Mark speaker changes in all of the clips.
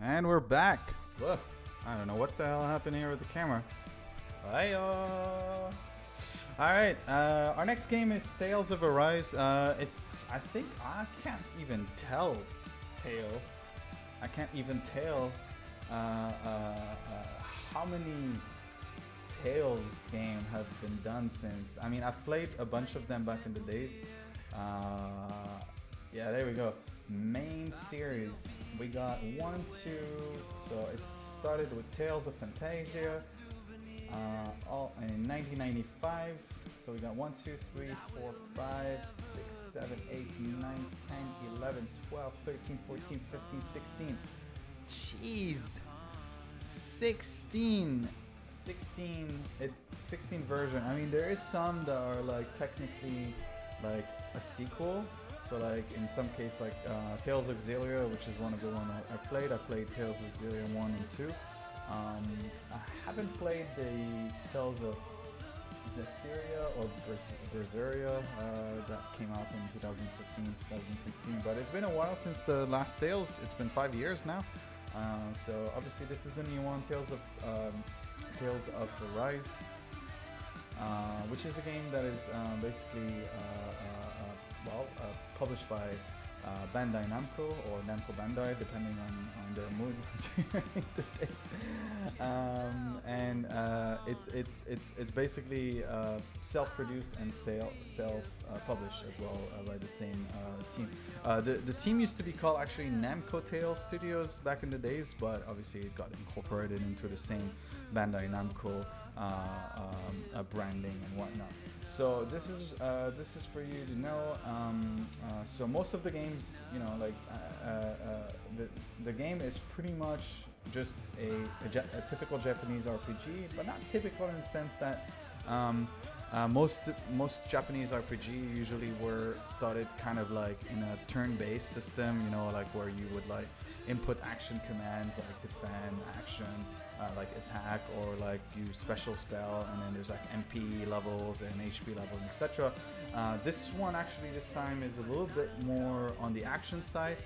Speaker 1: And we're back. Ugh, I don't know what the hell happened here with the camera. Hiya. Alright, our next game is Tales of Arise. I think, I can't even tell how many Tales games have been done since. I mean, I've played a bunch of them back in the days. Yeah, there we go. Main series. We got 1, 2. So it started with Tales of Fantasia, all in 1995. So we got 1, 2, 3, 4, 5, 6, 7, 8, 9, 10, 11, 12, 13, 14, 15, 16. Jeez. 16 version. I mean, there is some that are like technically like a sequel. So like in some case, like Tales of Xillia, which is one of the ones I played. I played Tales of Xillia 1 and 2. I haven't played the Tales of Zestiria or Berseria that came out in 2015, 2016. But it's been a while since the last Tales. It's been 5 years now. So obviously this is the new one, Tales of Arise, which is a game that is basically published by Bandai Namco or Namco Bandai, depending on their mood during the days. It's basically self-produced and self-published as well by the same team. The team used to be called actually Namco Tales Studios back in the days, but obviously it got incorporated into the same Bandai Namco branding and whatnot. So this is for you to know. So most of the games, you know, like the game is pretty much just a typical Japanese RPG, but not typical in the sense that most Japanese RPG usually were started kind of like in a turn-based system, you know, like where you would like input action commands like defend, action, like attack, or like use special spell, and then there's like MP levels and HP levels, etc. This one actually this time is a little bit more on the action side,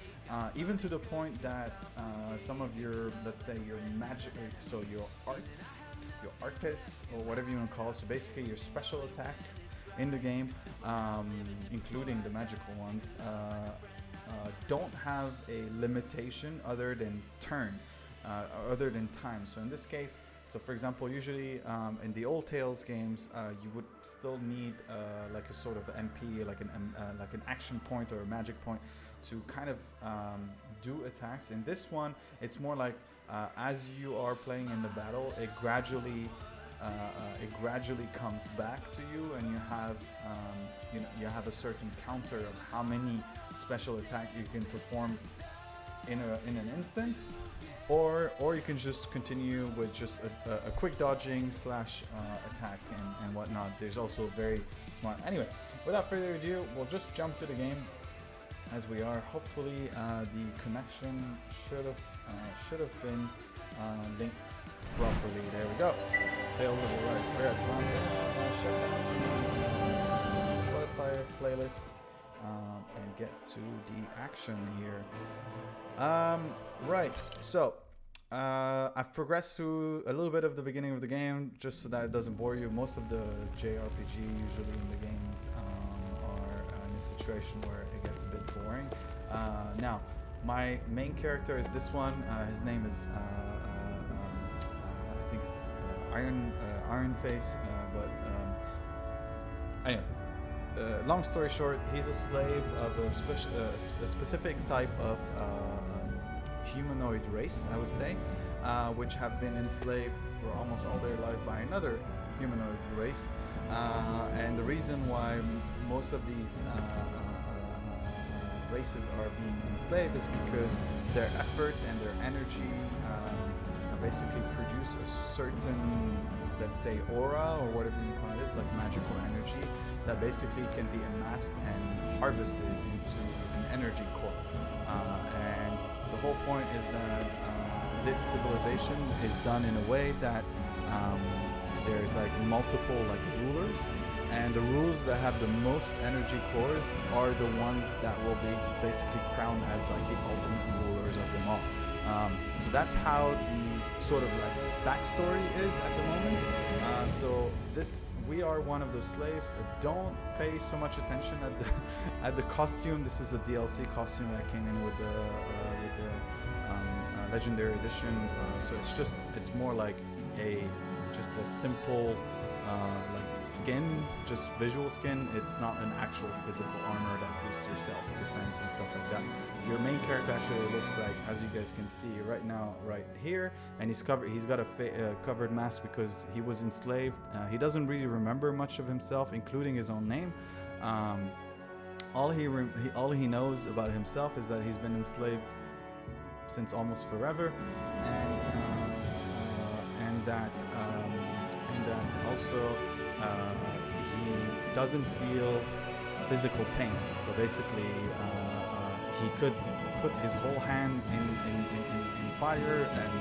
Speaker 1: even to the point that some of your, let's say your magic, so your artists, or whatever you want to call it, so basically your special attacks in the game, including the magical ones, don't have a limitation other than turn. Other than time. So in this case, so for example, usually in the old Tales games, you would still need like a sort of MP, like an action point or a magic point to kind of do attacks. In this one, it's more like as you are playing in the battle, it gradually comes back to you, and you have a certain counter of how many special attack you can perform in an instance. Or you can just continue with just a quick dodging / attack and whatnot. There's also very smart. Anyway, without further ado, we'll just jump to the game as we are. Hopefully, the connection should have been linked properly. There we go. Tales of Arise. Alright, so I'm gonna shut down the Spotify playlist and get to the action here. Right, so I've progressed through a little bit of the beginning of the game just so that it doesn't bore you. Most of the JRPG usually in the games are in a situation where it gets a bit boring. Now, my main character is this one. His name is I think it's Iron Face, but anyway. Long story short, he's a slave of a specific type of humanoid race, I would say, which have been enslaved for almost all their life by another humanoid race. And the reason why most of these races are being enslaved is because their effort and their energy basically produce a certain, let's say, aura, or whatever you call it, like magical energy, that basically can be amassed and harvested into an energy core. And the whole point is that this civilization is done in a way that there's like multiple like rulers, and the rulers that have the most energy cores are the ones that will be basically crowned as like the ultimate rulers of them all. So that's how the sort of like backstory is at the moment. So this, we are one of those slaves. Don't pay so much attention at the at the costume. This is a DLC costume that came in with the legendary edition. So it's more like just a simple like skin, just visual skin. It's not an actual physical armor that boosts your self-defense and stuff like that. Your main character actually looks like, as you guys can see right now, right here, and he's got a covered mask because he was enslaved. He doesn't really remember much of himself, including his own name. All he knows about himself is that he's been enslaved since almost forever, and that also he doesn't feel physical pain. So basically, he could put his whole hand in fire and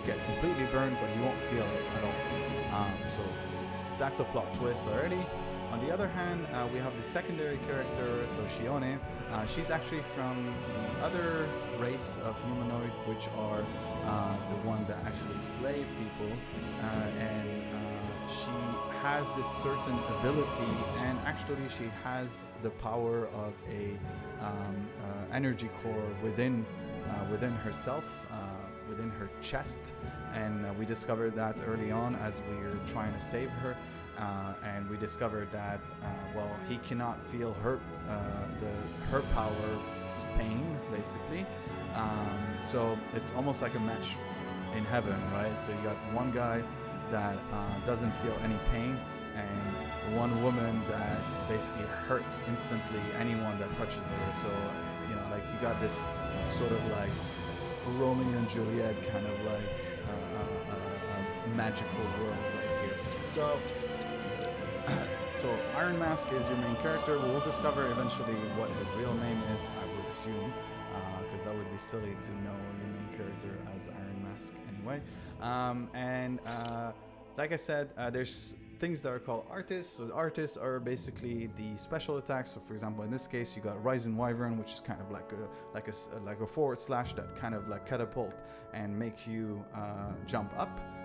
Speaker 1: get completely burned, but he won't feel it at all. So that's a plot twist already. On the other hand, we have the secondary character, so Shione. She's actually from the other race of humanoid, which are the one that actually slave people, and she has this certain ability, and actually she has the power of a energy core within herself, within her chest, and we discovered that early on as we were trying to save her. And we discovered that he cannot feel her power's pain, basically. So it's almost like a match in heaven, right? So you got one guy that doesn't feel any pain, and one woman that basically hurts instantly anyone that touches her. So like you got this sort of like Romeo and Juliet kind of like magical world right here. So Iron Mask is your main character. We'll discover eventually what his real name is, I would assume, because that would be silly to know your main character as Iron Mask anyway. And like I said, there's things that are called artists. So the artists are basically the special attacks. So for example, in this case, you got Rise and Wyvern, which is kind of like a forward slash that kind of like catapult and make you jump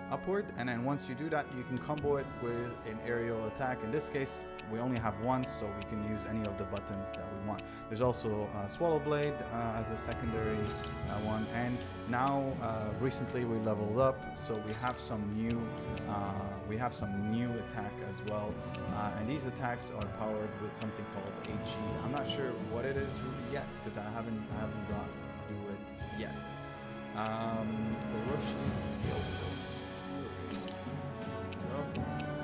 Speaker 1: upward, and then once you do that, you can combo it with an aerial attack. In this case, we only have one, so we can use any of the buttons that we want. There's also Swallow Blade as a secondary one, and now recently we leveled up, so we have some new attack as well, and these attacks are powered with something called AG. I'm not sure what it is really yet because I haven't gone through it yet. Oroshi's Guild.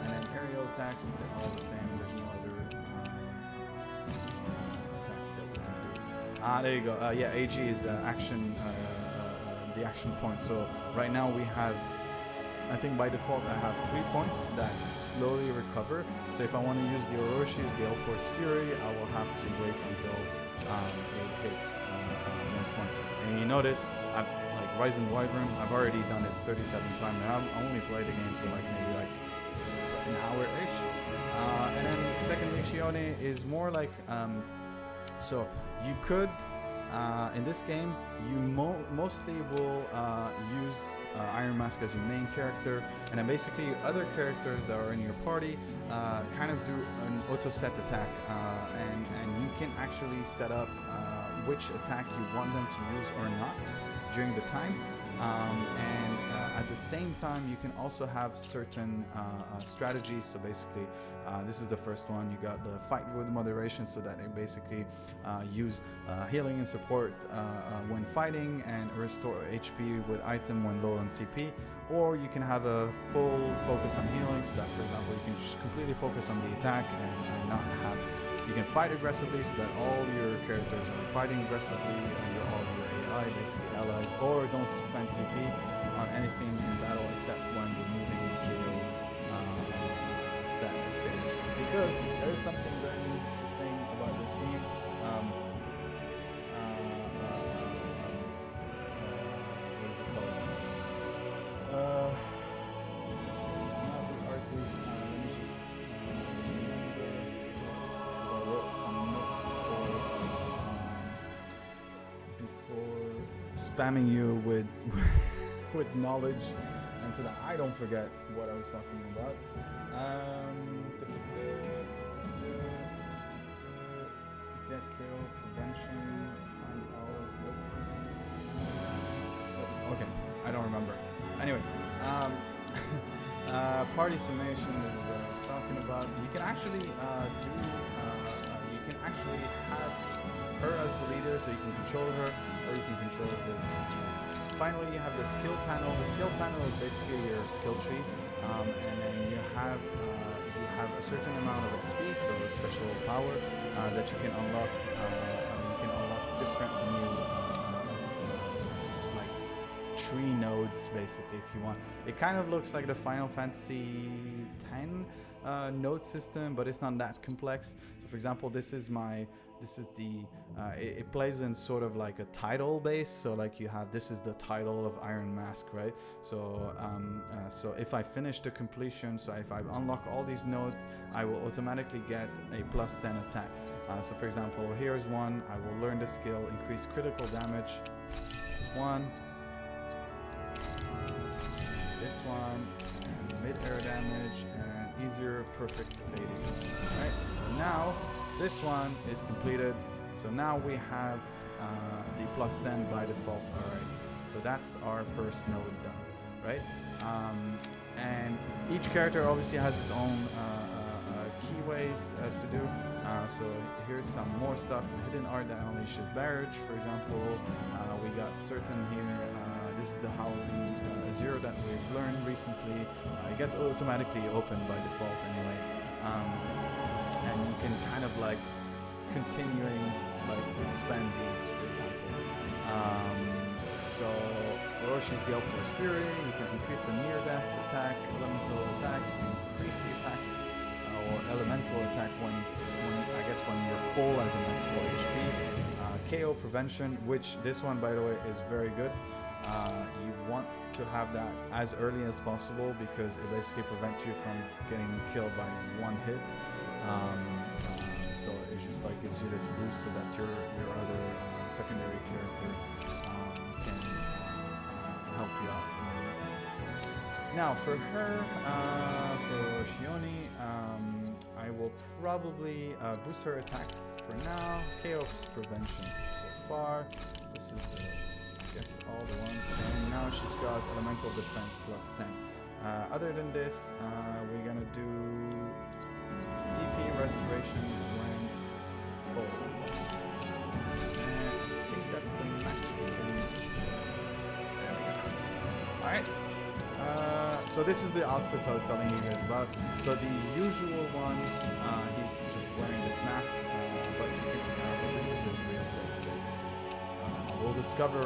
Speaker 1: And then aerial attacks, they're all the same. There's no other attack that we can do. There you go. Yeah, AG is action, the action point. So right now we have, I think by default I have 3 points that slowly recover. So if I want to use the Oroshi's Gale Force Fury, I will have to wait until it hits 1 point. And you notice, Rise and Wyvern, I've already done it 37 times, and I've only played the game for maybe an hour-ish. And then secondly, Shione is more like, so you could, in this game, you mostly will use Iron Mask as your main character, and then basically other characters that are in your party kind of do an auto-set attack, and you can actually set up which attack you want them to use or not during the time, and at the same time you can also have certain strategies. So basically this is the first one. You got the fight with moderation, so that they basically use healing and support when fighting, and restore HP with item when low on CP. Or you can have a full focus on healing, so that for example you can just completely focus on the attack and not have, you can fight aggressively so that all your characters are fighting aggressively, and all your AI, basically allies, or don't spend CP on anything in battle except when removing KO stats. Because there is something very interesting about this game. What is it called? Not the artist. Let me just remember, because I wrote some notes before spamming you with with knowledge, and so that I don't forget what I was talking about. Get kill prevention. Find owls. Okay, I don't remember. Anyway, party summation is what I was talking about. You can actually you can actually have her as the leader, so you can control her, or you can control the. Finally, you have the skill panel. The skill panel is basically your skill tree, and then you have a certain amount of SP, so special power that you can unlock. You can unlock different new like tree nodes, basically, if you want. It kind of looks like the Final Fantasy X node system, but it's not that complex. So, for example, this is the it plays in sort of like a title base, so like you have, this is the title of Iron Mask, right? So so if I finish the completion, so if I unlock all these nodes, I will automatically get a +10 attack. So for example, here's one. I will learn the skill, increase critical damage, one, this one, and mid-air damage, and easier perfect fading. Right, so now this one is completed, so now we have the +10 by default already. So that's our first node done, right? And each character obviously has his own keyways to do. So here's some more stuff. Hidden art that unleashes barrage, for example. We got certain here. This is the Howling Zero that we've learned recently. It gets automatically opened by default anyway. And you can kind of like continuing like to expand these, for example. So Oroshi's Gale Force Fury, you can increase the near death attack, elemental attack, you can increase the attack or elemental attack when I guess when you're full, as in like 4 HP. KO prevention, which this one, by the way, is very good. You want to have that as early as possible because it basically prevents you from getting killed by one hit. So it just like gives you this boost so that your other secondary character can help you out. Now for her, for Shioni, I will probably boost her attack for now. Chaos prevention so far. This is I guess all the ones. And now she's got elemental defense +10. Other than this, we're gonna do CP restoration when I think that's the max we can. There we go. Alright. So this is the outfits I was telling you guys about. So the usual one, he's just wearing this mask, but this is his real face, basically. We'll discover,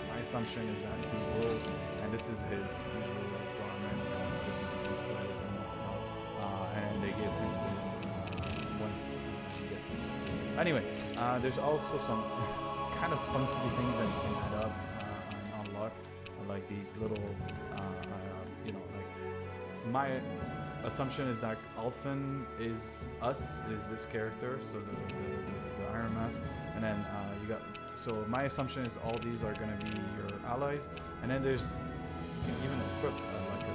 Speaker 1: my assumption is that he will, and this is his usual garment, because he was enslaved and whatnot, and they give him this once he gets. Anyway, there's also some kind of funky things that you can add up and unlock, like these little, you know, like my assumption is that Alphen is this character, so the Iron Mask, and then you got. So my assumption is all these are gonna be your allies, and then there's you can even equip like a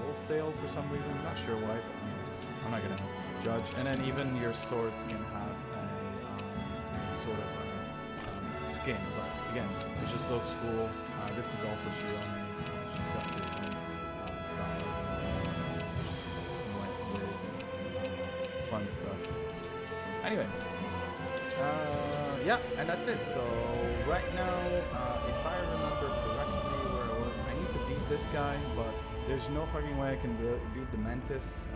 Speaker 1: wolf tail for some reason. I'm not sure why, but I'm not gonna judge. And then even your swords can have a sort of skin, but again, it just looks cool. This is also Shioni. She's got different styles and with fun stuff. Anyway, yeah, and that's it. So right now, if I remember correctly where I was, I need to beat this guy, but there's no fucking way I can beat the Mantis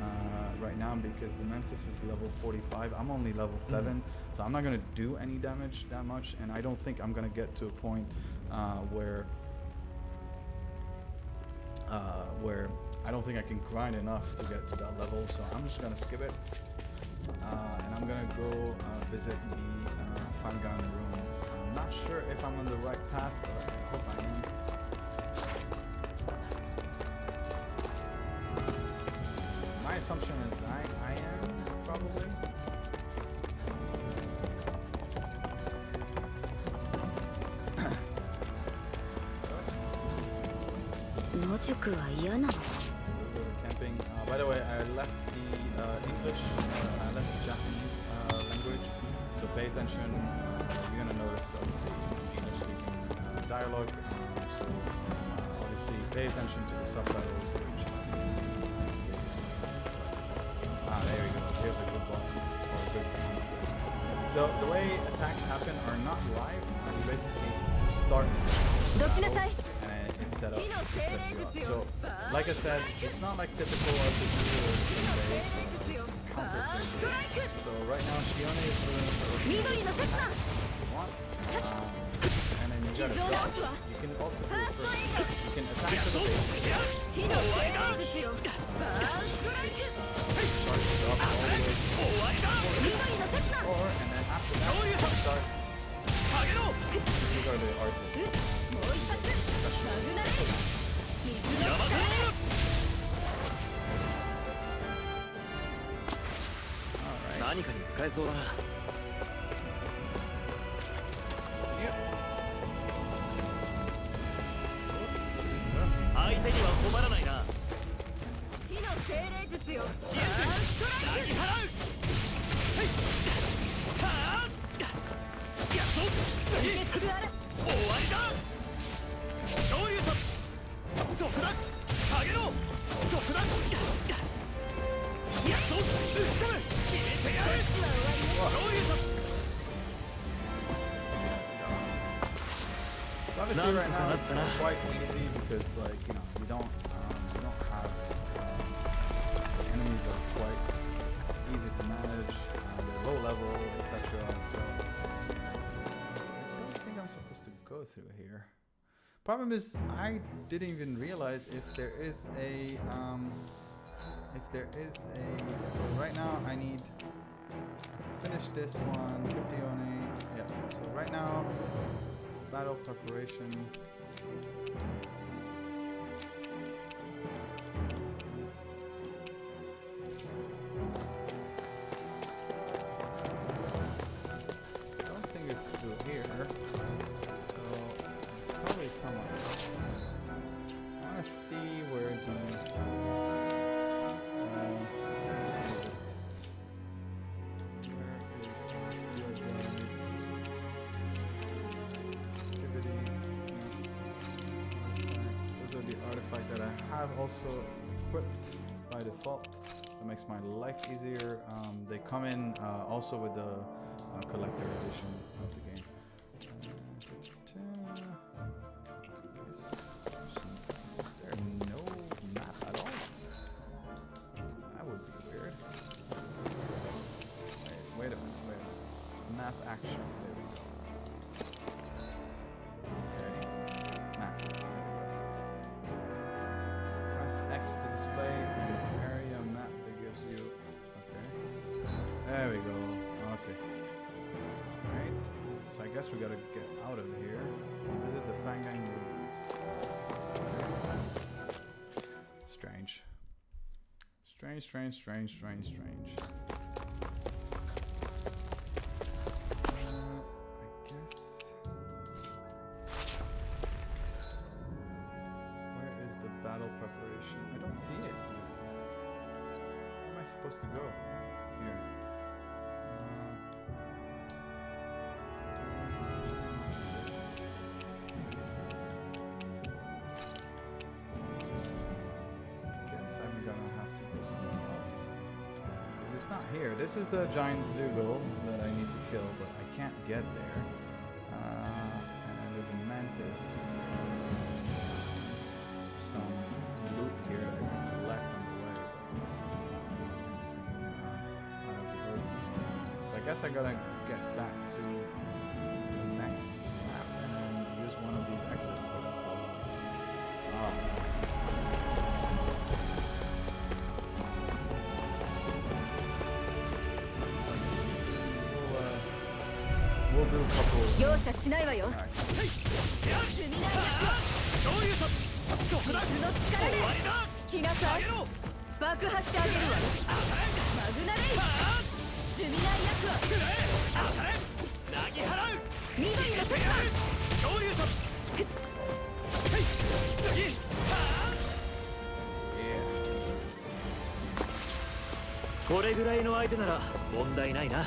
Speaker 1: right now because the Mantis is level 45. I'm only level 7, so I'm not gonna do any damage that much, and I don't think I'm gonna get to a point where I don't think I can grind enough to get to that level, so I'm just gonna skip it. And I'm gonna go visit the Fangan rooms. I'm not sure if I'm on the right path, but I hope I am. My assumption is that I am, probably. Camping. By the way, I left the English, I left the Japanese language, so pay attention. You're gonna notice obviously English speaking dialogue. So obviously pay attention to the subtitles. There we go. Here's a good boss or a good monster. So the way attacks happen are not live. You basically start and it's set up. It sets you up. So like I said, it's not like typical RPG or turn-based counter turn-based. So right now Shione is doing what you want. And then you gotta dodge. You can also do it first. You can attack to the base. Or, and then after that, you start. These are the artists. Alright. Obviously right now it's quite easy because like you don't have enemies are quite easy to manage, they're low level, etc. So I don't think I'm supposed to go through here. Problem is I didn't even realize if there is a so right now I need to finish this one 50 only. Yeah, so right now battle preparation. I don't think it's through here, so it's probably somewhere else. I want to see where the also equipped by default. That makes my life easier. They come in also with the collector edition of the game. Is there no map at all? That would be weird. Wait a minute. Map action. There we go. Okay. Map. X to display an area map that gives you. Okay. There we go. Okay. Alright. So I guess we gotta get out of here. Visit the Fangang ruins. Strange. Strange. I don't see it. Where am I supposed to go? Here. I guess I'm gonna have to go somewhere else. Because it's not here. This is the giant Zoogle that I need to kill, but I can't get there. And there's a mantis. Some loot here that I can collect on the way, but it's not really anything out of the ordinary. So I guess I gotta get back to the next map and then use one of these exit probably. We'll do a couple.
Speaker 2: これぐらいの相手なら問題ないな。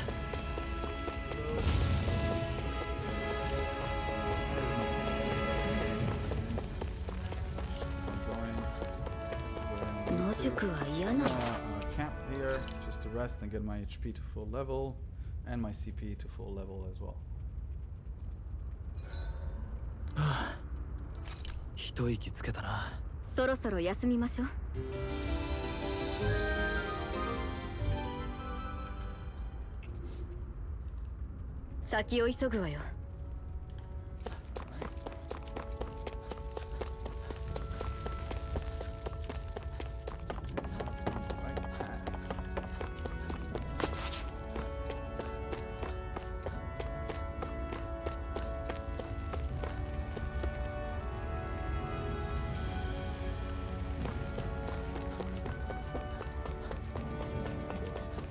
Speaker 3: 野宿は嫌な。
Speaker 1: Camp here just to rest and get my HP to full level and my CP to full level as well.
Speaker 2: 一息つけたな。
Speaker 3: そろそろ休みましょう。先を急ぐわよ。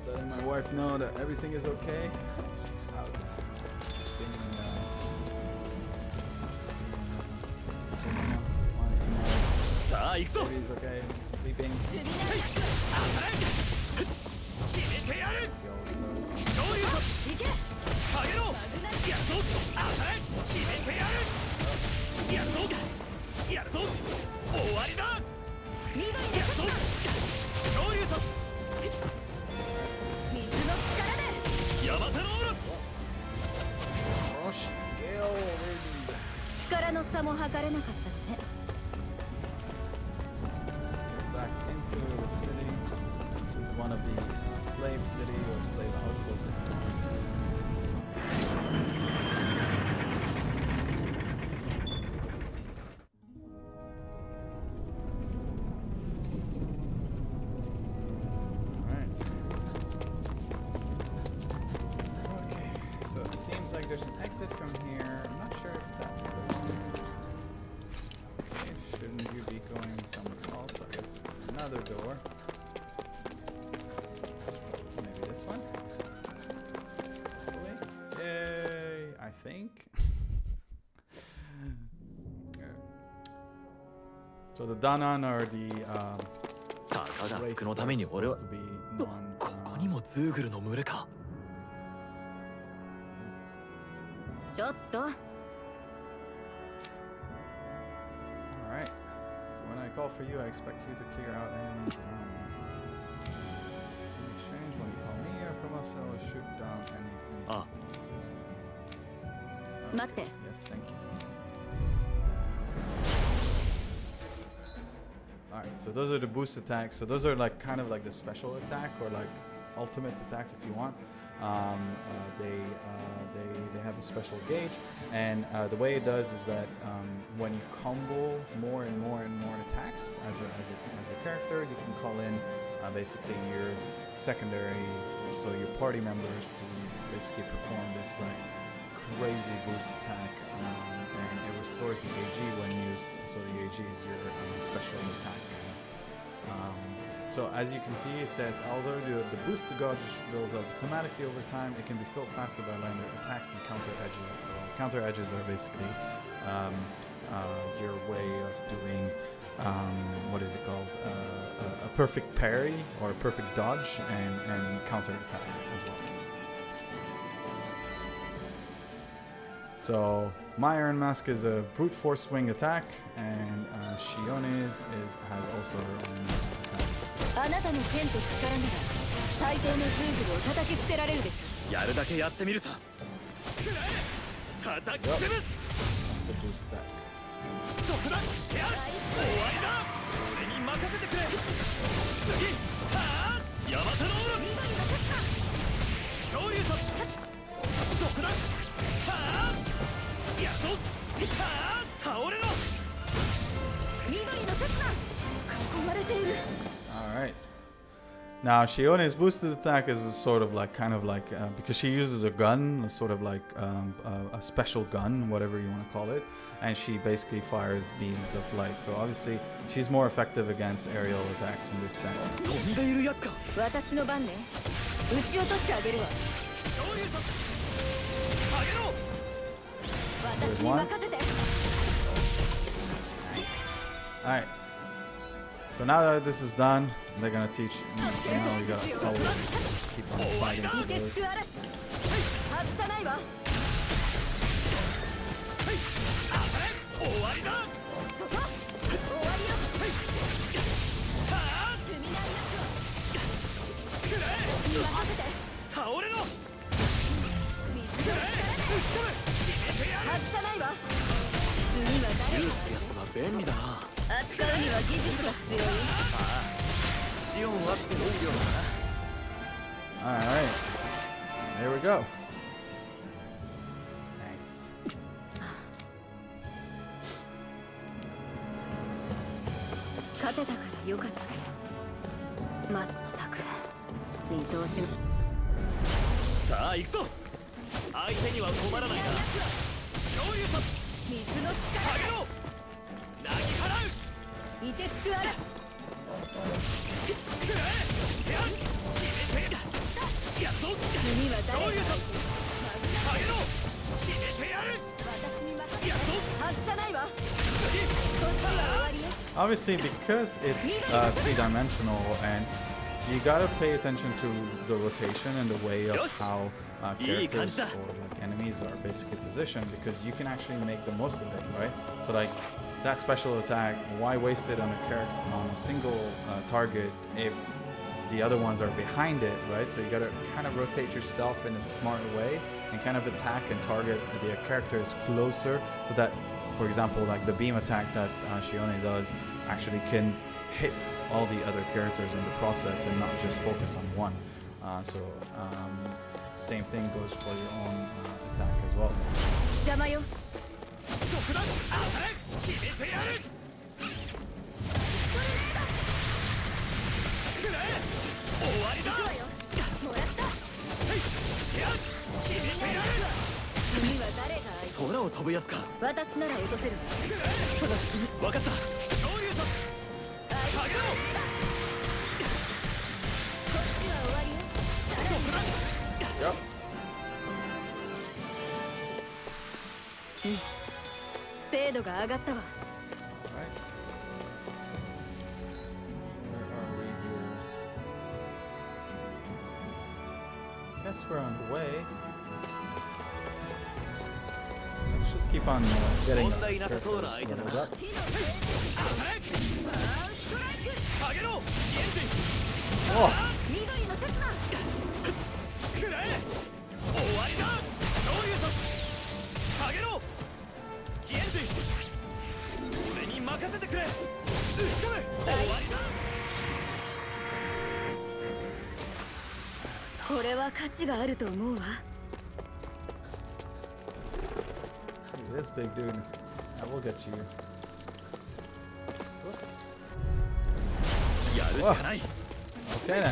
Speaker 1: Letting my wife know that everything is okay. Out. Baby's okay. Sleeping. Rush, Gale, wind.
Speaker 3: 力の差も測れなかったのね。
Speaker 1: Back into the city. This is one of the slave city or slave outposts. Alright. Okay, so it seems like there's an exit from here. I'm not sure if that's the one. Okay, shouldn't you be going somewhere else? I guess there's another door. Maybe this one? Hopefully. Yay! I think. Yeah. So the Danan are the
Speaker 2: たかだ
Speaker 1: race
Speaker 2: 服の
Speaker 1: that's
Speaker 2: ために俺は
Speaker 1: supposed to be
Speaker 2: ここにもズーグルの群れか。
Speaker 3: ちょっと。
Speaker 1: Alright. So when I call for you, I expect you to clear out enemies around me. In exchange, when you call me, I promise I will shoot down any.
Speaker 2: あ、
Speaker 3: 待って。
Speaker 1: Yes, thank you. Alright, so those are the boost attacks. So those are like kind of like the special attack or like ultimate attack if you want. They have a special gauge, and the way it does is that when you combo more and more attacks as a character, you can call in basically your secondary, so your party members to basically perform this like crazy boost attack, and it restores the AG when used. So the AG is your special attack. So as you can see, it says although the boost to gauge builds up automatically over time, it can be filled faster by landing attacks and counter edges. So counter edges are basically your way of doing what is it called? A perfect parry or a perfect dodge and counter attack as well. So my Iron Mask is a brute force swing attack, and Shione's has also her own attack.
Speaker 3: あなたの剣と力なら大抵のズーグルを叩きつけられるでしょ。
Speaker 2: やるだけやってみるさ。叩き潰す。
Speaker 1: That's the boost attack.
Speaker 2: そこだ。終わりだ。俺に任せてくれ。次。はあ。ヤマタノオロ。昇竜と。そこだ。はあ。やっと。はあ。倒れろ。
Speaker 3: 緑の刹那。囲まれている。
Speaker 1: Alright. Now, Shione's boosted attack is sort of like, kind of like, because she uses a gun, sort of like a special gun, whatever you want to call it, and she basically fires beams of light. So obviously, she's more effective against aerial attacks in this sense.
Speaker 2: 飛んでいるやつか。
Speaker 3: 私の番ね。撃ち落としてあげるわ。
Speaker 2: 昇竜と。上げろ。
Speaker 3: 私に任せて。
Speaker 1: Alright. So now that this is done, they're gonna teach. So now we gotta probably keep on fighting through
Speaker 3: 凍
Speaker 1: those.
Speaker 3: てつく嵐外さないわ
Speaker 2: 終わりだ
Speaker 3: そこ終わりよ罪なりなく
Speaker 2: くらえ
Speaker 3: に任せて
Speaker 2: 倒れろ
Speaker 3: 水の力で外さないわ次は誰
Speaker 2: 竜ってやつは便利だな
Speaker 3: 扱うには技術が必要よ
Speaker 2: シオンはって思うよう
Speaker 1: Alright. There we go. Nice.
Speaker 3: 勝てたからよかったけどまったく見通しの
Speaker 2: なさあ行くぞ相手には困らないな昇竜殺
Speaker 3: 水の
Speaker 2: 下げろ投げ払う
Speaker 3: 凍てつく嵐
Speaker 2: くらえやっ決めてやっと
Speaker 3: 次は誰が
Speaker 2: 昇竜殺下げろ決めてやる
Speaker 3: 私に任せて
Speaker 2: やっと
Speaker 3: 外さないわ
Speaker 2: 次
Speaker 3: こっちは終わりよ
Speaker 1: Obviously, because it's three-dimensional, and you gotta pay attention to the rotation and the way of how characters or like enemies are basically positioned, because you can actually make the most of it, right? So like that special attack, why waste it on a character on a single target if the other ones are behind it, right? So you gotta kind of rotate yourself in a smart way and kind of attack and target the characters closer, so that, for example, like the beam attack that Shione does actually can hit all the other characters in the process and not just focus on one. Same thing goes for your own attack as well.
Speaker 3: 邪魔よ
Speaker 2: 特段当たれ決めてやるくらえ終わりだ
Speaker 3: 行くわよもらった
Speaker 2: やっ決めてやる
Speaker 3: 次は誰が相手
Speaker 2: 空を飛ぶやつか
Speaker 3: 私なら落とせるその次
Speaker 2: 分かった昇竜殺下げろ
Speaker 3: こっちは終わりよ
Speaker 2: 特段
Speaker 1: Yep.
Speaker 3: 精度が上がったわ
Speaker 1: Right. Where are we here? Guess we're on the way. Let's just keep on getting our characters leveled up.
Speaker 2: 下げろエンジン
Speaker 1: Oh!
Speaker 3: 緑の刹那
Speaker 2: くらえ終わりだ昇竜殺下げろエンジン俺に任せてくれ打ち込め終わりだ
Speaker 3: これは価値があると思うわ
Speaker 1: This big dude. I will get you.
Speaker 2: やるしかない
Speaker 1: Okay then.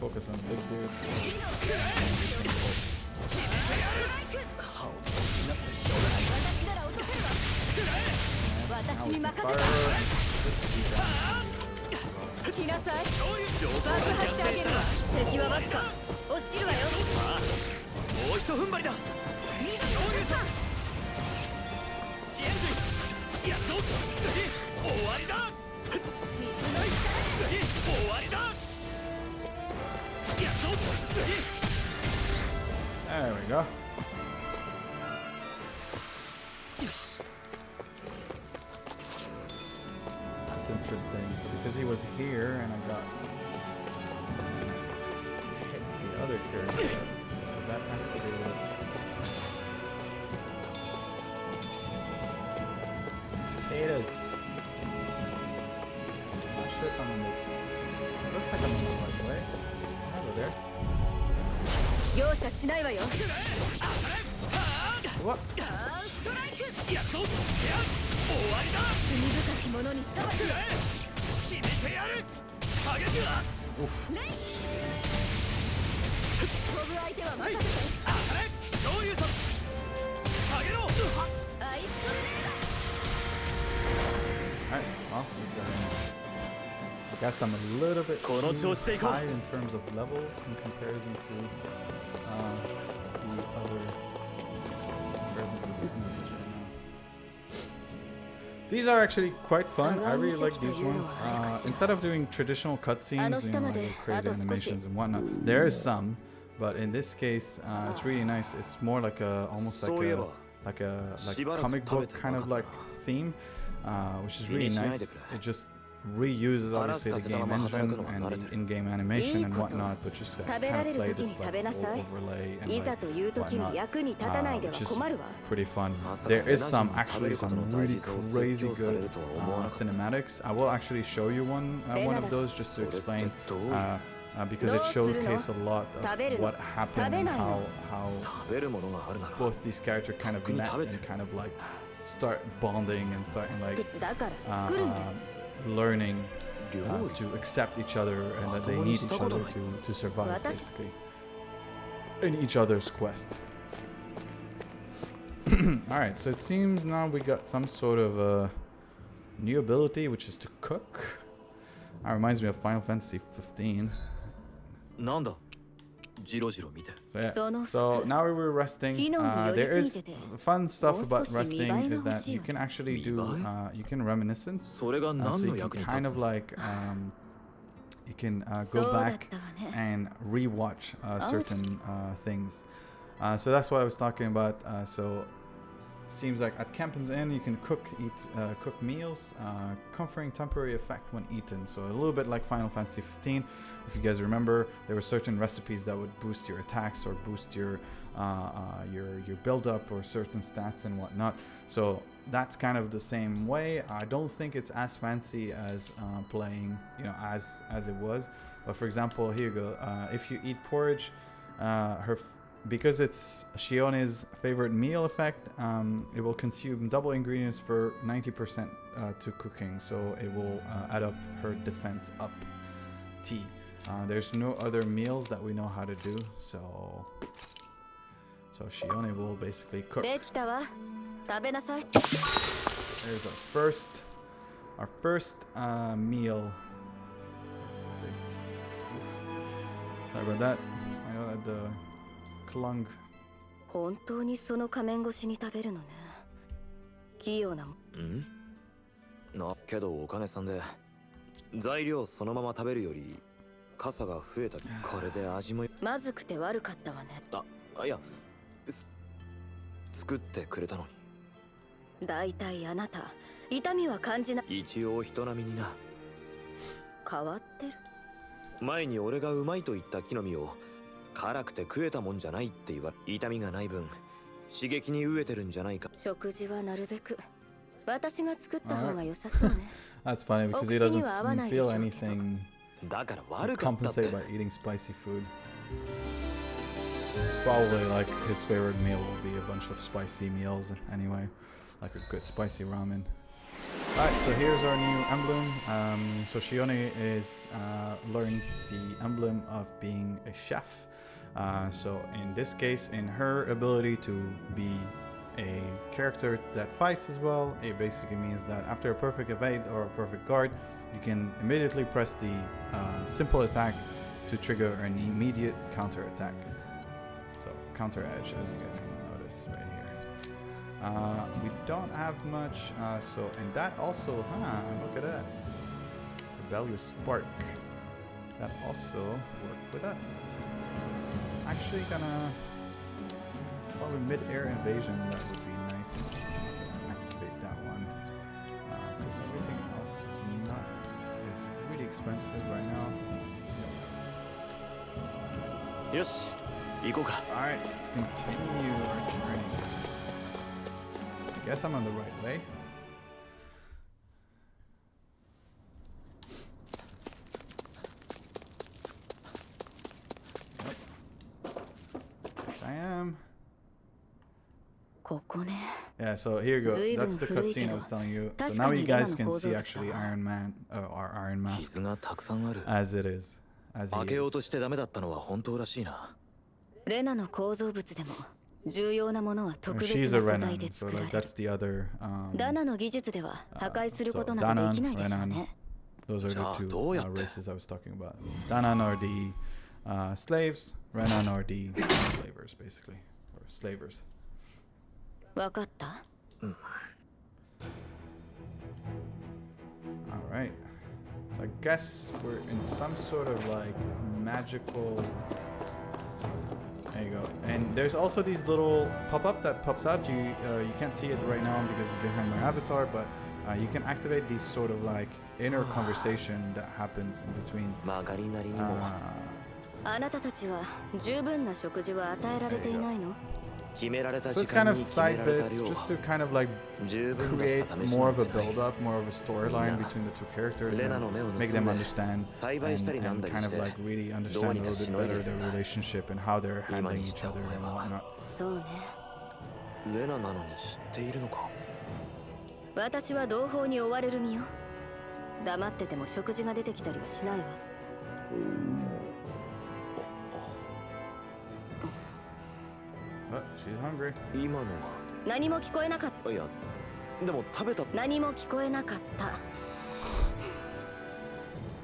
Speaker 1: Focus on big dude.
Speaker 3: 私なら落とせるわ
Speaker 1: Now
Speaker 3: 私
Speaker 1: we
Speaker 3: に
Speaker 1: can
Speaker 3: 任
Speaker 1: fire
Speaker 3: せ
Speaker 1: her.
Speaker 3: た来なさい爆破してあげるわ敵はわずか押し切るわよ
Speaker 2: もう一踏ん張りだ
Speaker 3: 緑の刹那
Speaker 2: エンジンやっと次終わりだ
Speaker 3: 水の力で
Speaker 2: 次終わりだやっと次
Speaker 1: There we go.
Speaker 2: よし
Speaker 1: That's interesting. So because he was here and I got hit the other character, so that activated. Potatoes. Not sure if I'm on the. It looks like I'm on the right way. Over there.
Speaker 3: 容赦しないわよ
Speaker 1: What?
Speaker 3: あーストライク
Speaker 2: やっと終わりだ
Speaker 3: 罪深き者に裁く
Speaker 2: くらえ決めてやる激しくは
Speaker 1: Oof.
Speaker 3: レイ飛ぶ相手は任せて
Speaker 2: 当たれ昇竜殺下げろ
Speaker 3: アイストレー
Speaker 1: Alright, well, I guess I'm a little bit too
Speaker 2: この調子でいこう
Speaker 1: high in terms of levels in comparison to the other comparison to the right now. These are actually quite fun. I really like these ones. Instead of doing traditional cutscenes, you know, like crazy animations and whatnot, there is some, but in this case, it's really nice. It's more like almost like a comic book kind of like theme, which is really nice. It just reuses obviously the game engine and the in-game animation and whatnot, but just kind of play this like overlay and like whatnot, which is pretty fun. There is some really crazy good cinematics. I will actually show you one of those just to explain, because it showcases a lot of what happened and how both these characters kind of met and kind of like start bonding and starting like learning to accept each other and that they need each other to survive, basically, in each other's quest. Alright, so it seems now we got some sort of a new ability, which is to cook. That reminds me of Final Fantasy 15. So yeah, so now we were resting. There is fun stuff about resting is that you can actually do, you can reminiscence. So you can kind of like, you can go back and rewatch certain things. So that's what I was talking about. So seems like at Campen's Inn you can cook meals, conferring temporary effect when eaten. So a little bit like Final Fantasy 15. If you guys remember, there were certain recipes that would boost your attacks or boost your build up or certain stats and whatnot. So that's kind of the same way. I don't think it's as fancy as playing, you know, as it was. But for example, here you go. If you eat porridge, because it's Shione's favorite meal effect, it will consume double ingredients for 90% to cooking, so it will add up her defense up T. There's no other meals that we know how to do, so Shione will basically cook. There's our first meal. Sorry about that. I know that the clung.
Speaker 3: 本当にその仮面越しに食べるのね。器用な。
Speaker 2: けどお金さんで材料そのまま食べるより傘が増えた。これで味も
Speaker 3: まずくて悪かったわね。
Speaker 2: いや作ってくれたのに。
Speaker 3: だいたいあなた痛みは感じない。
Speaker 2: 一応人並みにな。
Speaker 3: 変わってる。
Speaker 2: 前に俺がうまいと言った木の実を辛くて食えたもんじゃないって言われ、痛みがない分刺激に飢えてるんじゃないか。
Speaker 3: 食事はなるべく私が作った方が良さそうね。
Speaker 1: That's funny because he doesn't feel anything compensate by eating spicy food. Probably like his favorite meal will be a bunch of spicy meals anyway, like a good spicy ramen. Alright, so here's our new emblem. So Shione learns the emblem of being a chef. So in this case, in her ability to be a character that fights as well, it basically means that after a perfect evade or a perfect guard, you can immediately press the simple attack to trigger an immediate counter attack. So counter edge, as you guys can notice right here. We don't have much, and that also, look at that. Rebellious Spark. That also worked with us. Actually gonna, probably mid-air invasion, that would be nice. Activate that one. Because everything else is really expensive right now.
Speaker 2: Yes,
Speaker 1: alright, let's continue our journey. I guess I'm on the right way. Yep. Yes, I am. Yeah, so here you go. That's the cutscene I was telling you. So now you guys can see actually Iron Man, or Iron Mask, as it is. As he is.
Speaker 3: レナの構造物でも重要なものは特別な
Speaker 1: She's
Speaker 3: 素
Speaker 1: a
Speaker 3: 材で
Speaker 1: Renan,
Speaker 3: 作
Speaker 1: so
Speaker 3: ら
Speaker 1: like
Speaker 3: れる。
Speaker 1: that's the other.
Speaker 3: ダナの技術では破壊すること
Speaker 1: So
Speaker 3: などでき
Speaker 1: Danan,
Speaker 3: ないでしょう
Speaker 1: Renan,
Speaker 3: ね。
Speaker 1: those are the two races I was talking about. Danan are the slaves. Renan are the slavers, basically, or slavers.
Speaker 3: わかった？
Speaker 1: guess we're in some sort of like magical. There you go. And there's also these little pop-up that pops out. You can't see it right now because it's behind my avatar, but you can activate these sort of like inner conversation that happens in between.
Speaker 2: 曲がりなりにも
Speaker 3: あなたたちは十分な食事は与えられていないの？
Speaker 2: 決められた
Speaker 1: So
Speaker 2: 時
Speaker 1: it's kind
Speaker 2: 間
Speaker 1: of
Speaker 2: に決め
Speaker 1: side
Speaker 2: られた
Speaker 1: bits
Speaker 2: 量
Speaker 1: just to
Speaker 2: は
Speaker 1: kind of like
Speaker 2: 十分だ
Speaker 1: create
Speaker 2: った試し
Speaker 1: more
Speaker 2: な
Speaker 1: of a
Speaker 2: んてない
Speaker 1: build up, more of a storyline between the two characters and make them understand and kind of like really understand a little bit better their relationship and how they're handling each other and whatnot.
Speaker 3: そうね。
Speaker 2: レナなのに知っているのか
Speaker 3: 私は同胞に追われる身よ。黙ってても食事が出てきたりはしないわ。
Speaker 1: But she's hungry.
Speaker 2: 今のは
Speaker 3: 何も聞こえなかった。
Speaker 2: いやでも食べた
Speaker 3: 何も聞こえなかった。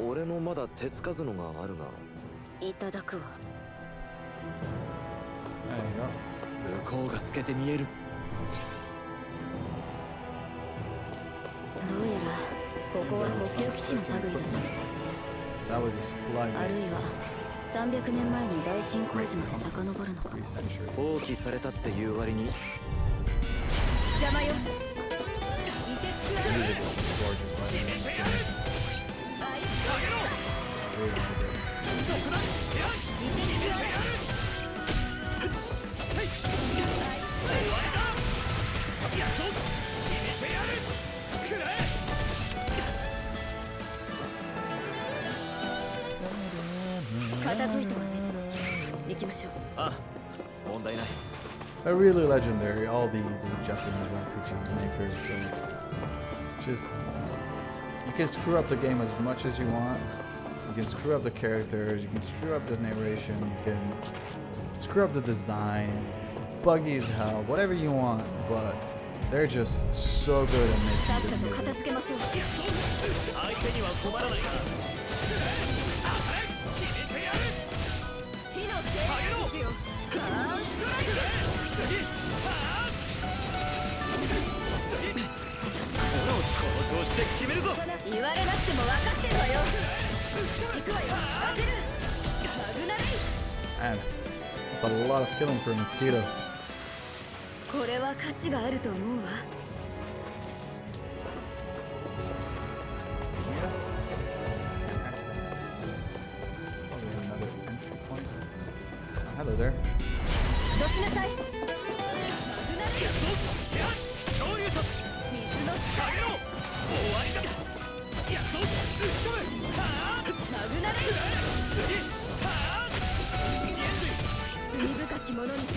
Speaker 2: 俺のまだ手つかずのがあるが
Speaker 3: いただくわ。
Speaker 1: There you go.
Speaker 2: 向こうが透けて見える
Speaker 3: どうやらここは補給基地の類だったみたいね。
Speaker 1: That was a supply
Speaker 3: あるい
Speaker 1: base.
Speaker 3: は300年前に大侵攻時まで遡るのか。
Speaker 1: 3 centuries.
Speaker 2: 放棄されたっていう割に
Speaker 3: 邪魔よ。いてつきは
Speaker 1: Gorgeous, by the way, in this game. Really good.
Speaker 3: 片付いたわね。行きましょう。
Speaker 2: あ問題ない
Speaker 1: They're really legendary, all the Japanese RPG makers. So just you can screw up the game as much as you want. You can screw up the characters. You can screw up the narration. You can screw up the design. Buggy as hell, whatever you want. But they're just so good at
Speaker 3: さっ
Speaker 1: making
Speaker 3: さ
Speaker 1: good
Speaker 3: と片
Speaker 1: music.
Speaker 3: 付けましょう。
Speaker 2: 相手には困らないが
Speaker 3: 火のせいですよ。カーンストライク。
Speaker 2: この調子で決めるぞ
Speaker 3: 言われなくても分かってるわよ。行くわよ。当てる。マグナレイ。
Speaker 1: Man, that's a lot of killing for a mosquito.
Speaker 3: これは価値があると思うわ。
Speaker 1: Can't access it. Probably another entry point. Oh, hello there.
Speaker 3: どきなさい。マグナレイ。水の力。マグナレイ。罪深き者にさ。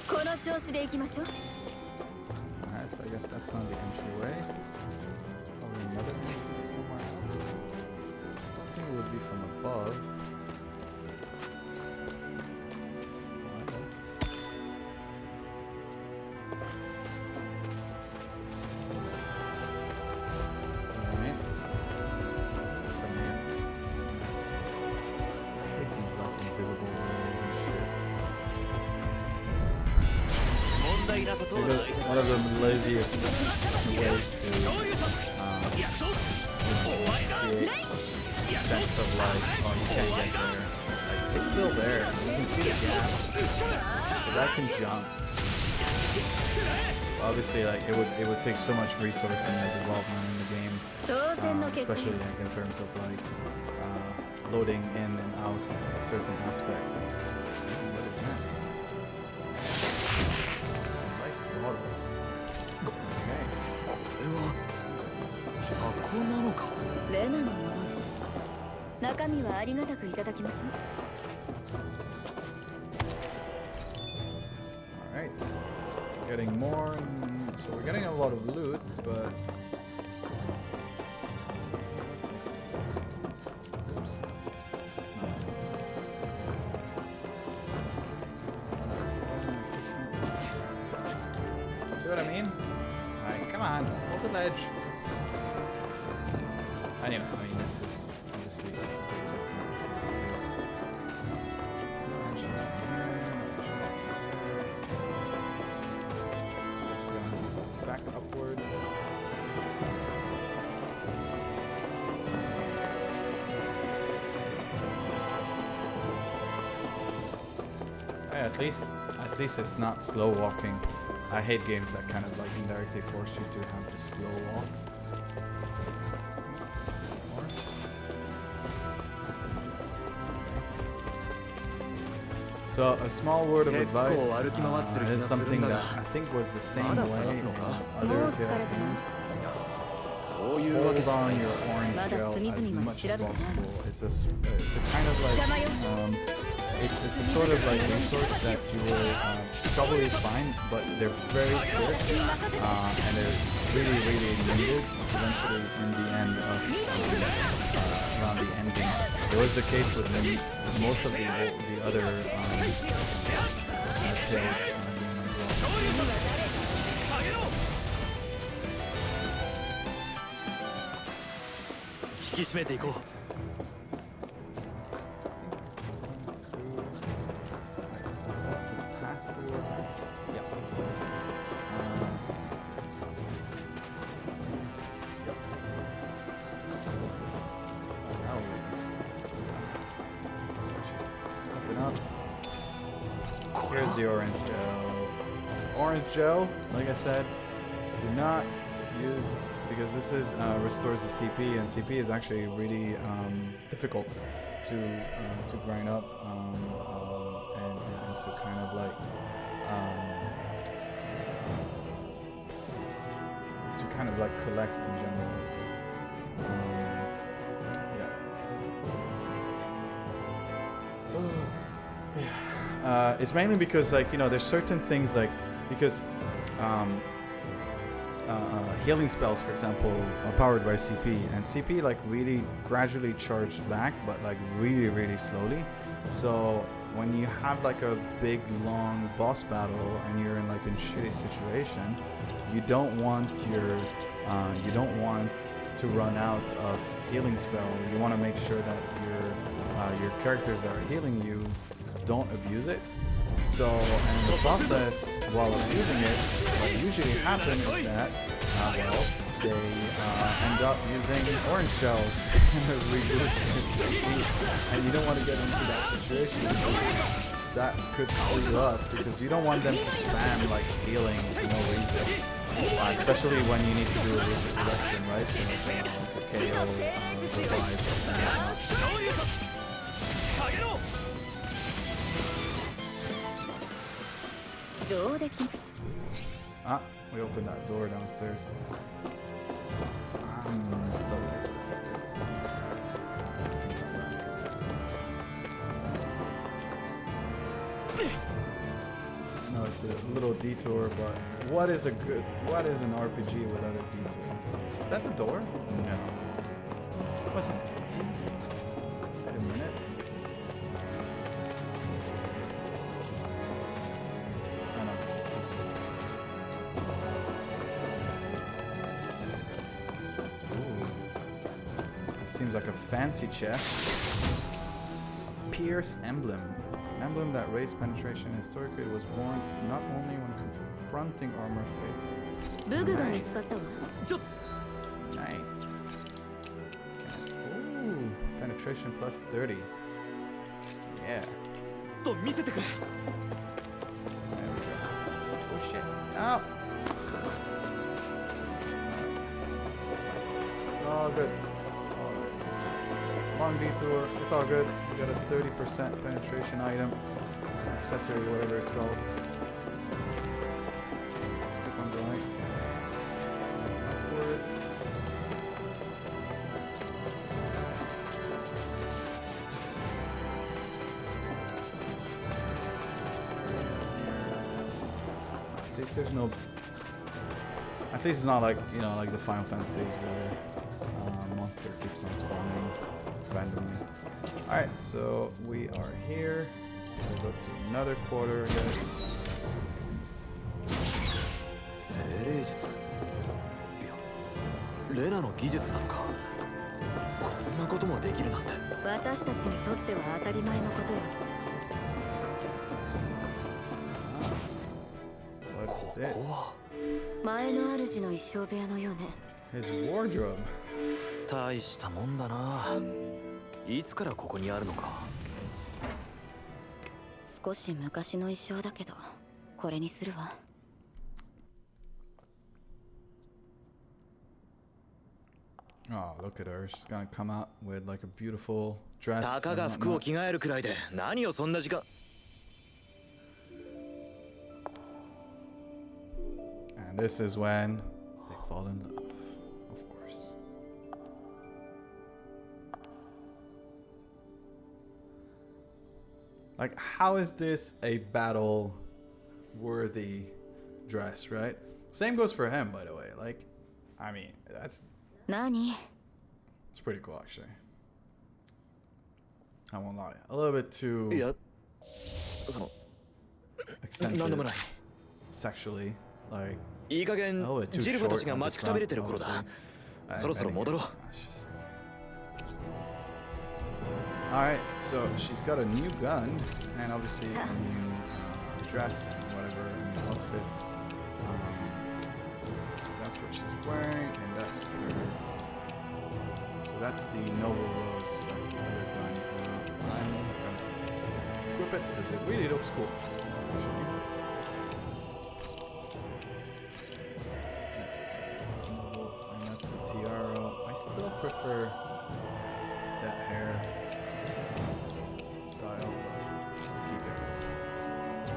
Speaker 3: この調子で行きましょう。
Speaker 1: Alright, so I guess that's not the entryway. Probably another entry somewhere else. I don't think it would be from above. Alright. Let's come here. I hate these like invisible walls and shit.
Speaker 2: 問題なさそうな
Speaker 1: One of the laziest ways to create sense of like, oh, you can't get there. Like, it's still there. You can see the gap. But that can jump. Obviously, like it would take so much resource and development in the game,
Speaker 3: 当然の結果。
Speaker 1: especially like in terms of like loading in and out certain aspect. What is that? Life bottle. Okay.
Speaker 2: これは箱なのか
Speaker 3: レナのもの。中身はありがたくいただきましょう。
Speaker 1: Alright. Getting more. So we're getting a lot of loot, but. Oops. That's not. See what I mean? Alright, come on. Hold the ledge. Anyway, I mean, this is obviously completely different. No entrance from here. back upward. Hey, at least it's not slow walking. I hate games that kind of like indirectly force you to have to slow walk. So a small word of advice is something that I think was the same way in other Chaos games. Hold on your orange gel as much as possible. It's a kind of like it's a sort of like resource that you will probably find, but they're very scarce and they're really needed eventually in the end of around the end game. It was the case with most of the other Chaos game as well.
Speaker 2: 引き締めていこう
Speaker 1: Was that the path we were on? Yep. Here's the orange gel. Orange gel, like I said, do not use, because this is restores the CP, and CP is actually really difficult to grind up and to kind of like collect in general. It's mainly because, like, you know, there's certain things like, because healing spells, for example, are powered by CP, and CP like really gradually charged back, but like really slowly. So when you have like a big long boss battle and you're in like a shitty situation, you don't want to run out of healing spell. You want to make sure that your characters that are healing you don't abuse it. So, and in the process, while abusing it, what usually happens is that, they end up using orange shells and reduce its CP. And you don't want to get into that situation because that could screw you up, because you don't want them to spam like healing for no reason. Especially when you need to do a resurrection, right? So like a KO, revive, and whatnot. Ah, we opened that door downstairs. No, it's a little detour, but what is an RPG without a detour? Is that the door? No. It wasn't it. Wait a minute. Seems like a fancy chest. Pierce Emblem. An emblem that raised penetration. Historically, it was worn not only when confronting armor fate. Nice. Okay. Ooh, penetration plus 30. Yeah. There we go. Oh shit. No! It's all good. Long detour, it's all good. We got a 30% penetration item, accessory, whatever it's called. Let's keep on going. Upward. At least there's no. At least it's not like, you know, like the Final Fantasies where monster keeps on spawning randomly. Alright, so we are here. We'll go to another quarter, I guess. What's this?
Speaker 3: 前の主の衣装部屋のようね。
Speaker 1: His wardrobe.
Speaker 2: 大したもんだな。いつからここにあるのか。
Speaker 3: 少し昔の衣装だけど、これにするわ。
Speaker 1: Oh, look at her. She's gonna come out with like a beautiful dress.
Speaker 2: たかが服を着替えるくらいで何をそんな時間。
Speaker 1: And this is when they fall in love, of course. Like, how is this a battle-worthy dress, right? Same goes for him, by the way. Like, I mean, that's
Speaker 3: 何？
Speaker 1: it's pretty cool, actually. I won't lie. A little bit
Speaker 2: い
Speaker 1: too
Speaker 2: や、その、
Speaker 1: eccentric
Speaker 2: なんでもない。
Speaker 1: sexually, like
Speaker 2: いい加減
Speaker 1: a little bit too
Speaker 2: ジルフた
Speaker 1: short
Speaker 2: ちが
Speaker 1: at
Speaker 2: 待
Speaker 1: the
Speaker 2: ちくたびれ
Speaker 1: front,
Speaker 2: てる頃だ。
Speaker 1: obviously.
Speaker 2: そろそろ戻ろう。
Speaker 1: Alright, so she's got a new gun and obviously a new dress and whatever, a new outfit. So that's what she's wearing, and that's her. So that's the Noble Rose, so that's the other gun. I'm gonna equip it because it really looks cool. Actually. And that's the tiara. I still prefer that hair style, but let's keep it.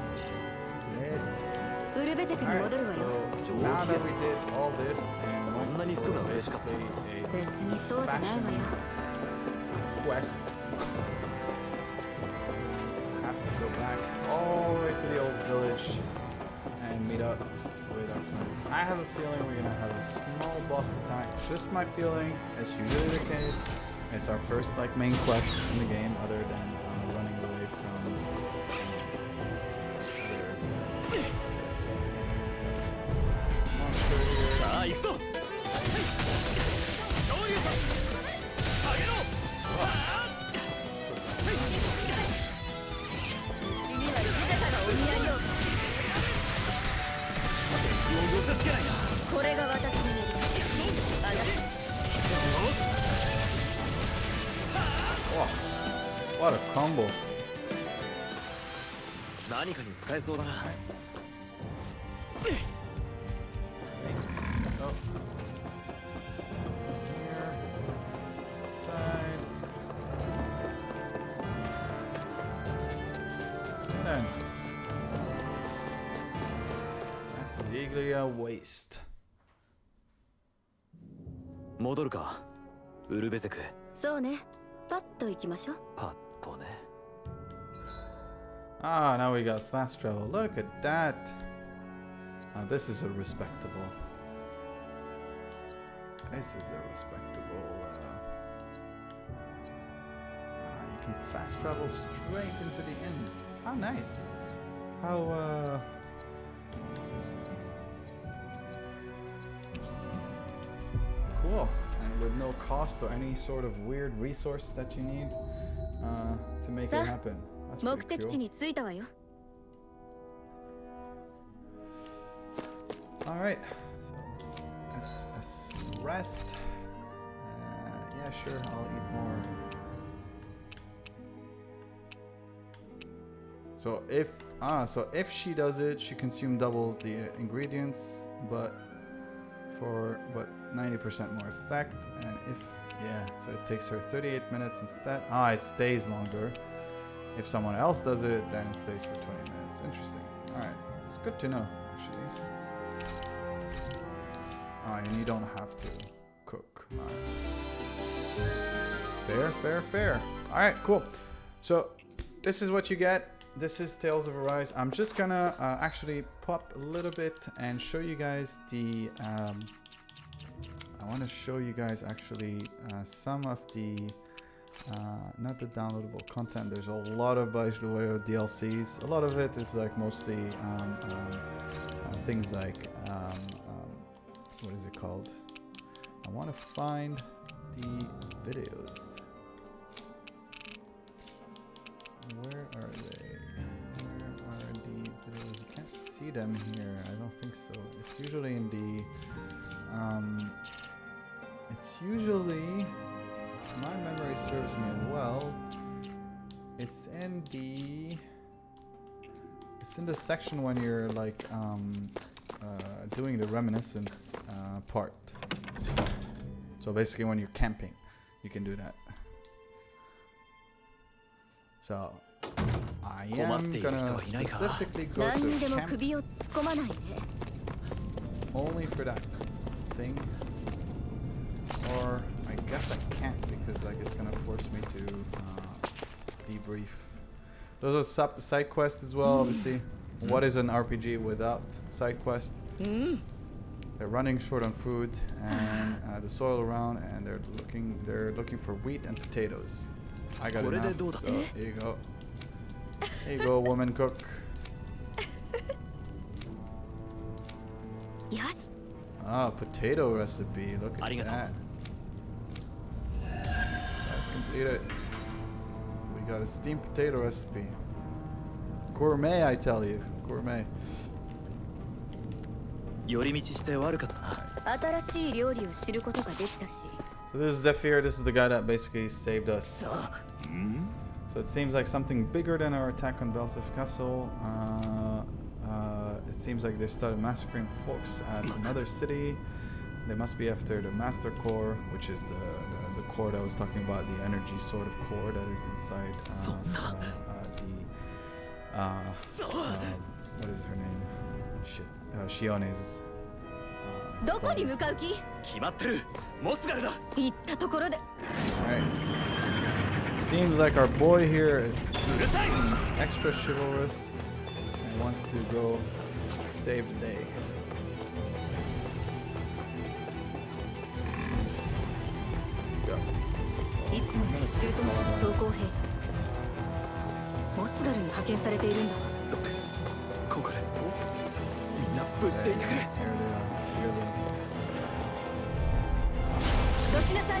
Speaker 1: Let's keep it.
Speaker 3: ウルベゼクに
Speaker 1: Alright,
Speaker 3: 戻るわよ。
Speaker 1: so now that we did all this and
Speaker 2: そんなに服が嬉しかった。
Speaker 1: basically
Speaker 3: 別にそうじゃないわよ。
Speaker 1: a quest, have to go back all the way to the old village and meet up with our friends. I have a feeling we're gonna have a small boss attack. Just my feeling, as usually the case. It's our first like main quest in the game, other than running away from monster here.
Speaker 2: さあ行くぞ。どういうさ。あげろ。
Speaker 3: 君には地坂がお似合いよ。
Speaker 2: 寄せつけないな。
Speaker 3: これが私のやり方。あなた。
Speaker 1: Oh, what a combo.
Speaker 2: 何かに使えそうだな。
Speaker 1: Oh. Here. Side. And then. Activiglia Waste.
Speaker 2: 戻るか。ウルベゼクへ。
Speaker 3: そうね。パッと行きましょう。
Speaker 2: パッとね。
Speaker 1: Ah, now we got fast travel. Look at that. Now this is a respectable. This is a respectable. You can fast travel straight into the inn. How nice. How cool. And with no cost or any sort of weird resource that you need to make it happen. That's
Speaker 3: 目
Speaker 1: pretty
Speaker 3: 的地
Speaker 1: cool.
Speaker 3: に着いたわよ。
Speaker 1: All right, so let's rest. Yeah, sure, I'll eat more. So if she does it, she consumes doubles the ingredients, but 90% more effect. And so it takes her 38 minutes instead. It stays longer. If someone else does it, then it stays for 20 minutes. Interesting. All right, it's good to know, actually. And you don't have to cook. Fair. All right, cool. So this is what you get. This is Tales of Arise. I'm just gonna actually pop a little bit and show you guys the. I want to show you guys actually some of the. Not the downloadable content. There's a lot of, by the way, of DLCs. A lot of it is like mostly things like what is it called? I want to find the videos. Where are they? Where are the videos? You can't see them here. I don't think so. It's usually in the it's usually, if my memory serves me well, it's in the section when you're like doing the reminiscence part. So basically when you're camping, you can do that. So I am gonna specifically go to camp only for that thing. Or I guess I can't because like it's gonna force me to debrief. Those are side quests as well, obviously. What is an RPG without side quest? They're running short on food and the soil around, and they're looking for wheat and potatoes. I got enough, so here you go. Here you go, woman cook.
Speaker 3: Yes.
Speaker 1: Ah, potato recipe. Look at that. That's completed. We got a steamed potato recipe. Gourmet, I tell you. Gourmet.
Speaker 2: 寄り道して悪かったな。
Speaker 3: 新しい料理を知ることができたし。
Speaker 1: So this is Zephyr. This is the guy that basically saved us. So it seems like something bigger than our attack on Belsev Castle. It seems like they started massacring folks at another city. They must be after the Master Core, which is the core that I was talking about, the energy sort of core that is inside what is her name? Shit. Shione's.
Speaker 3: どこに向かう気？
Speaker 2: 決まってる。モスガルだ。
Speaker 3: 行ったところで。
Speaker 1: Alright. Seems like our boy here is extra chivalrous and wants to go save the day.
Speaker 3: いつもより駐屯地の装甲兵が少ない。モスガルに派遣されているんだわ。
Speaker 2: どけ。ここで。みんな無事でいてくれ。
Speaker 1: Here they are. Here they are.
Speaker 3: どきなさい。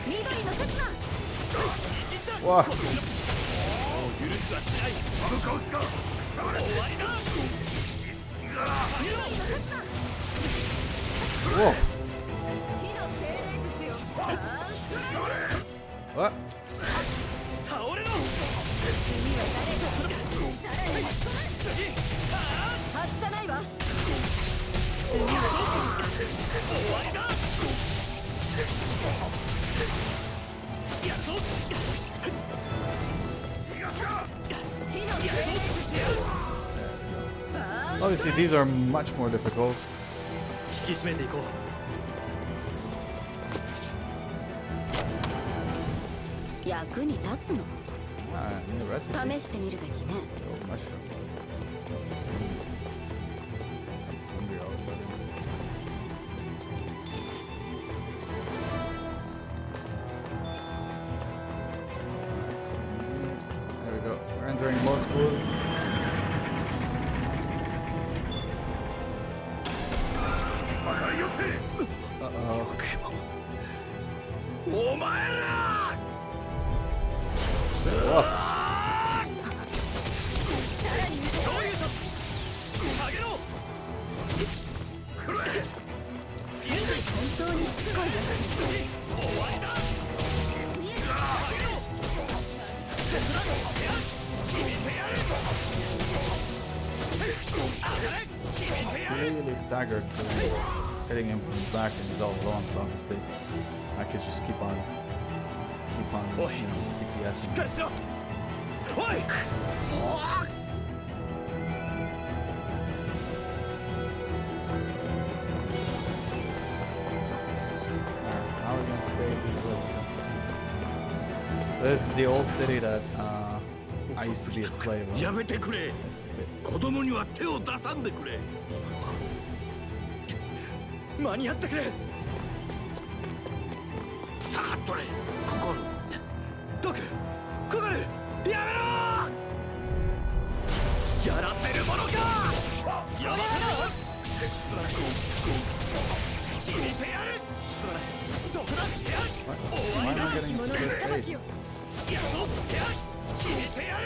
Speaker 3: 緑の刹那。
Speaker 1: わあ。Whoa. What? Obviously, these are much more difficult.
Speaker 2: 引き締めていこう。
Speaker 3: 役に立つの？
Speaker 1: New recipe.
Speaker 3: 試してみるべきね。
Speaker 1: Oh, mushrooms. Hungry all of a sudden. There we go. We're entering more school. Uh-oh.
Speaker 2: お前ら！
Speaker 1: Whoa. Really staggered hitting him from the back, and he's all alone, so obviously I could just keep on DPSing.
Speaker 2: おい！
Speaker 1: How are we gonna save these residents? This is the old city that I used to be a slave of.
Speaker 4: やめてくれ。子供には手を出さんでくれ。
Speaker 2: 間に合ってくれ。
Speaker 4: 下がっとれ。心。
Speaker 2: ドク、コガル、やめろ！やらせるものか！やめろ！決めてやる！どこだ？終わりだ！
Speaker 1: Why am I getting a first aid?
Speaker 2: やっと決めてやる！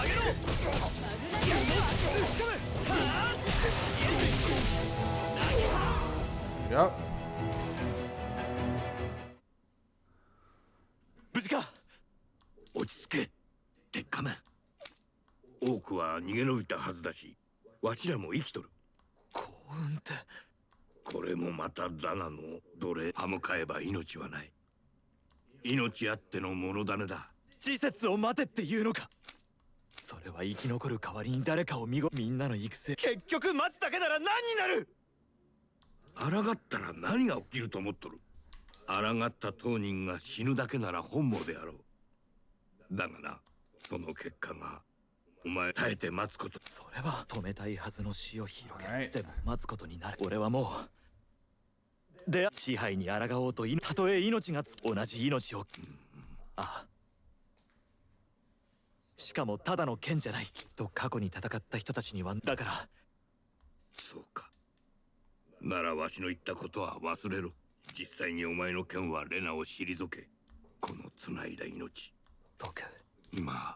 Speaker 2: げろ打ち込むはあ
Speaker 1: Yep.
Speaker 2: 無事か
Speaker 4: 落ち着け鉄仮面。多くは逃げ延びたはずだし、わしらも生きとる。
Speaker 2: 幸運って
Speaker 4: これもまたダナの奴隷。歯向かえば命はない。命あっての物種だ。
Speaker 2: 時節を待てっていうのか。それは生き残る代わりに誰かを見ごみんなの育成結局待つだけなら何になる。
Speaker 4: 抗ったら何が起きると思っとる。抗った当人が死ぬだけなら本望であろう。だがな、その結果がお前耐えて待つこと。
Speaker 2: それは止めたいはずの死を広げ
Speaker 1: Alright.
Speaker 2: でも待つことになる。俺はもうで支配に抗おうとたとえ命が同じ命をああしかもただの剣じゃない。きっと過去に戦った人たちにはだから。
Speaker 4: そうか。ならわしの言ったことは忘れろ。実際にお前の剣はレナを退け、この繋いだ命
Speaker 2: 僕
Speaker 4: 今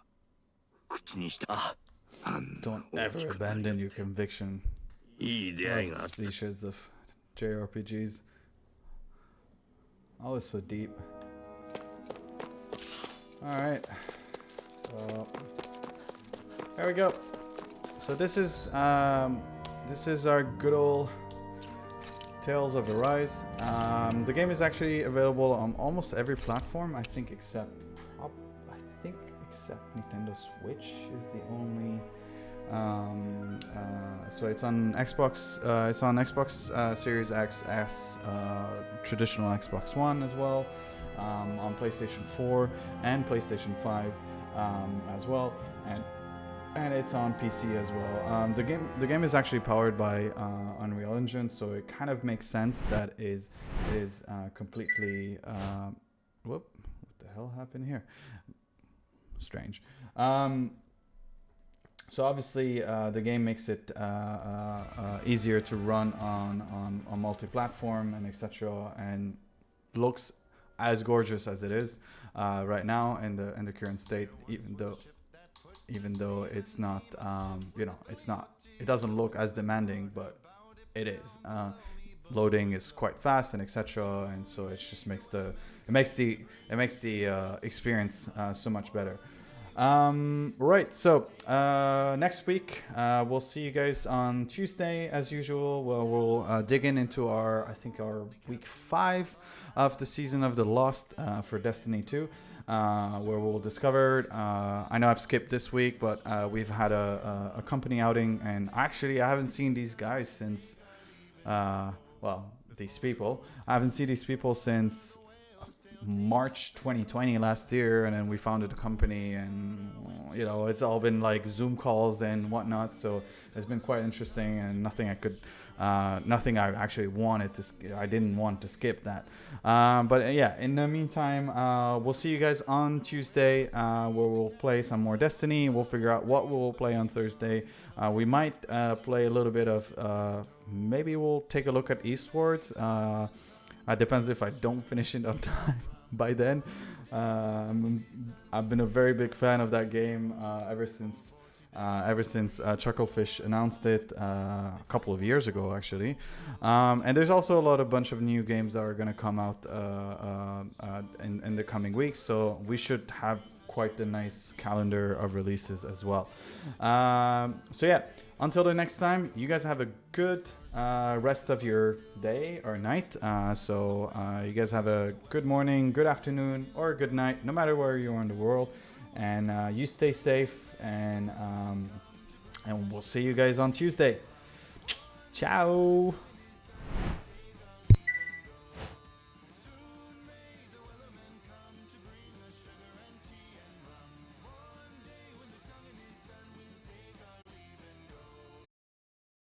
Speaker 4: 口にした。
Speaker 2: あ
Speaker 4: あんな
Speaker 1: Don't
Speaker 4: 大き
Speaker 1: ever
Speaker 4: くなり
Speaker 1: abandon your conviction.
Speaker 4: いい出会いがあ
Speaker 1: That's
Speaker 4: っ
Speaker 1: the species of JRPGs. Oh, it's so deep. Alright. So there we go. So this is our good old Tales of Arise. The game is actually available on almost every platform, I think, except Nintendo Switch is the only. So it's on Xbox. It's on Xbox Series X, S, traditional Xbox One as well, on PlayStation 4 and PlayStation 5 as well, and it's on PC as well. The game is actually powered by Unreal Engine, so it kind of makes sense that it is completely. Whoop! What the hell happened here? Strange. So obviously, the game makes it easier to run on multi-platform and etc. and looks as gorgeous as it is right now in the current state, even though it's not, it doesn't look as demanding, but it is. Loading is quite fast and etc. And so it just makes the experience so much better. Right, so next week we'll see you guys on Tuesday as usual, where we'll dig into our week 5 of the Season of the Lost for Destiny 2, where we'll discover, I know I've skipped this week, but we've had a company outing, and actually I haven't seen these guys since these people I haven't seen these people since March 2020 last year, and then we founded a company, and it's all been like Zoom calls and whatnot, so it's been quite interesting, and nothing I actually wanted to I didn't want to skip that, but yeah, in the meantime, we'll see you guys on Tuesday, where we'll play some more Destiny. We'll figure out what we'll play on Thursday. We might play a little bit of maybe we'll take a look at Eastwards. It depends if I don't finish it on time by then. I've been a very big fan of that game ever since Chucklefish announced it a couple of years ago, actually. And there's also a bunch of new games that are going to come out in the coming weeks. So we should have quite a nice calendar of releases as well. So yeah, until the next time, you guys have a good rest of your day or night. So you guys have a good morning, good afternoon, or good night, no matter where you are in the world. And you stay safe, and we'll see you guys on Tuesday. Ciao.